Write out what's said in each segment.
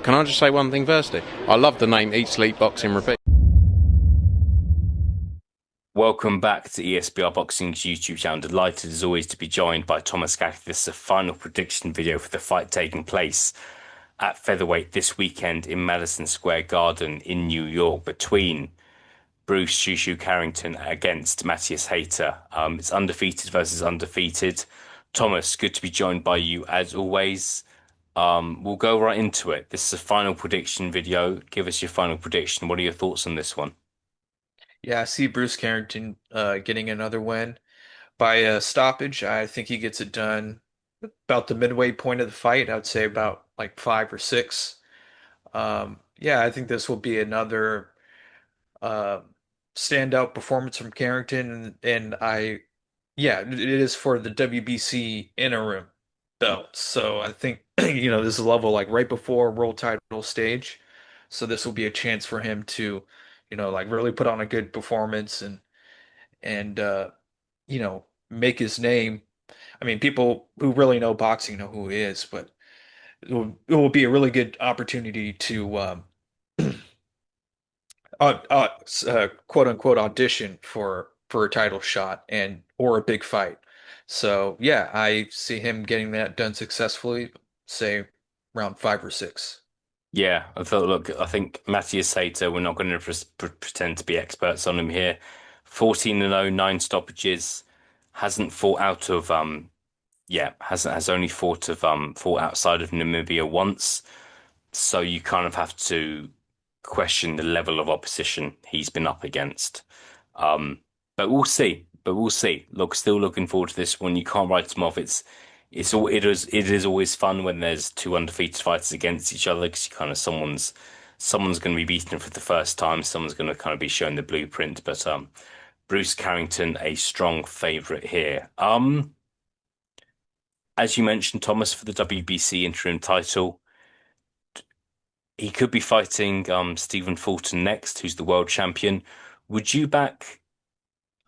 Can I just say one thing firstly? I love the name Eat Sleep Boxing Repeat. Welcome back to ESBR Boxing's YouTube channel. Delighted as always to be joined by Thomas Gatti. This is a final prediction video for the fight taking place at featherweight this weekend in Madison Square Garden in New York between Bruce Shushu Carrington against Mateus Heita. It's undefeated versus undefeated. Thomas, good to be joined by you as always. We'll go right into it. This is a final prediction video. Give us your final prediction. What are your thoughts on this one? Yeah, I see Bruce Carrington getting another win by stoppage. I think he gets it done about the midway point of the fight. I would say about like 5 or 6. Yeah, I think this will be another uh, standout performance from Carrington, and yeah, it is for the WBC interim belt. So I think this is a level like right before world title stage. So this will be a chance for him to, like really put on a good performance and make his name. I mean, people who really know boxing know who he is, but it will be a really good opportunity to quote unquote audition for a title shot and or a big fight. So yeah, I see him getting that done successfully, say round 5 or 6. Yeah, I thought, look, I think Matthias Heita, we're not going to pretend to be experts on him here. 14-0, 9 stoppages, hasn't fought out of yeah, has only fought outside of Namibia once. So you kind of have to question the level of opposition he's been up against. Um, but we'll see. But we'll see. Look, still looking forward to this one. You can't write him off. It is always fun when there's two undefeated fighters against each other because you kind of someone's going to be beaten for the first time. Someone's going to kind of be shown the blueprint. But Bruce Carrington, a strong favorite here. As you mentioned, Thomas, for the WBC interim title. He could be fighting Stephen Fulton next, who's the world champion. Would you back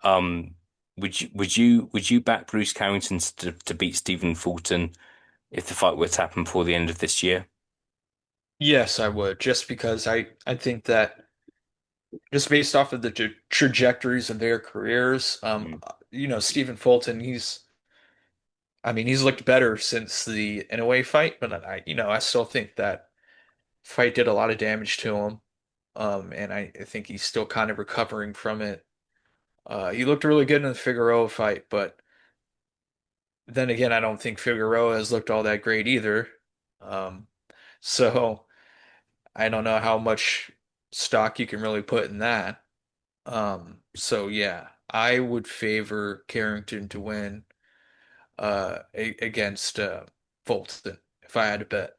um would you back Bruce Carrington to beat Stephen Fulton if the fight were to happen before the end of this year? Yes, I would, just because I think that just based off of the trajectories of their careers, Mm. Stephen Fulton, I mean, he's looked better since the Inoue fight, but I still think that fight did a lot of damage to him. And I think he's still kind of recovering from it. He looked really good in the Figueroa fight, but then again, I don't think Figueroa has looked all that great either. Um, so I don't know how much stock you can really put in that. So yeah, I would favor Carrington to win against Fulton if I had to bet.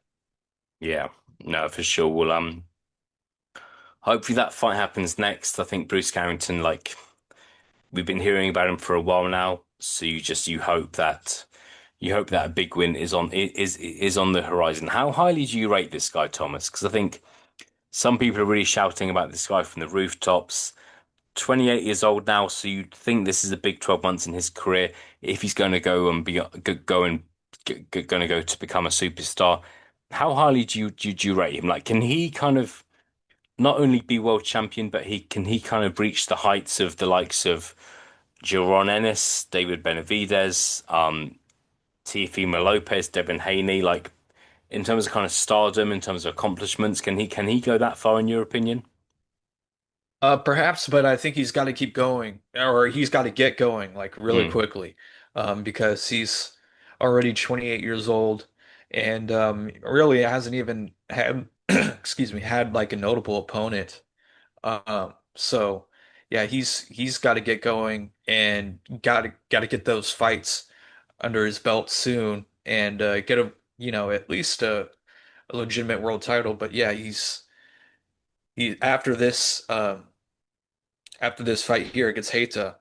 Yeah, no, for sure. Well, hopefully that fight happens next. I think Bruce Carrington, like we've been hearing about him for a while now, so you hope that a big win is on the horizon. How highly do you rate this guy, Thomas? Because I think some people are really shouting about this guy from the rooftops. 28 years old now, so you'd think this is a big 12 months in his career if he's going to go and be going to go to become a superstar. How highly do you rate him? Like, can he kind of not only be world champion, but he kind of reach the heights of the likes of Jaron Ennis, David Benavidez, Teofimo Lopez, Devin Haney, like in terms of kind of stardom, in terms of accomplishments, can he go that far in your opinion? Perhaps, but I think he's got to keep going, or he's got to get going like really Mm, quickly, because he's already 28 years old and really hasn't even had, excuse me, had like a notable opponent. So yeah, he's got to get going and got to get those fights under his belt soon and get at least a legitimate world title. But yeah, he after this fight here against Heita,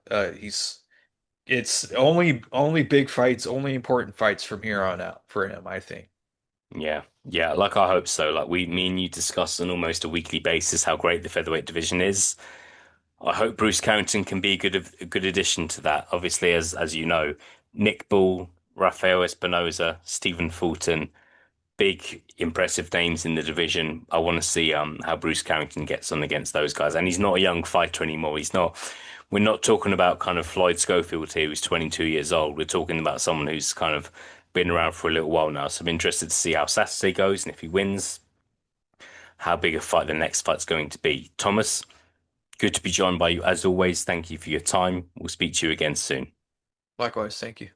it's only big fights, only important fights from here on out for him, I think. yeah, yeah. Like I hope so. Like me and you discuss on almost a weekly basis how great the featherweight division is. I hope Bruce Carrington can be a good addition to that. Obviously, as you know, Nick Ball, Rafael Espinoza, Stephen Fulton. big, impressive names in the division. I want to see how Bruce Carrington gets on against those guys. And he's not a young fighter anymore. He's not. We're not talking about kind of Floyd Schofield here, who's 22 years old. We're talking about someone who's kind of been around for a little while now. So I'm interested to see how Saturday goes, and if he wins, how big a fight the next fight's going to be. Thomas, good to be joined by you as always. Thank you for your time. We'll speak to you again soon. Likewise, thank you.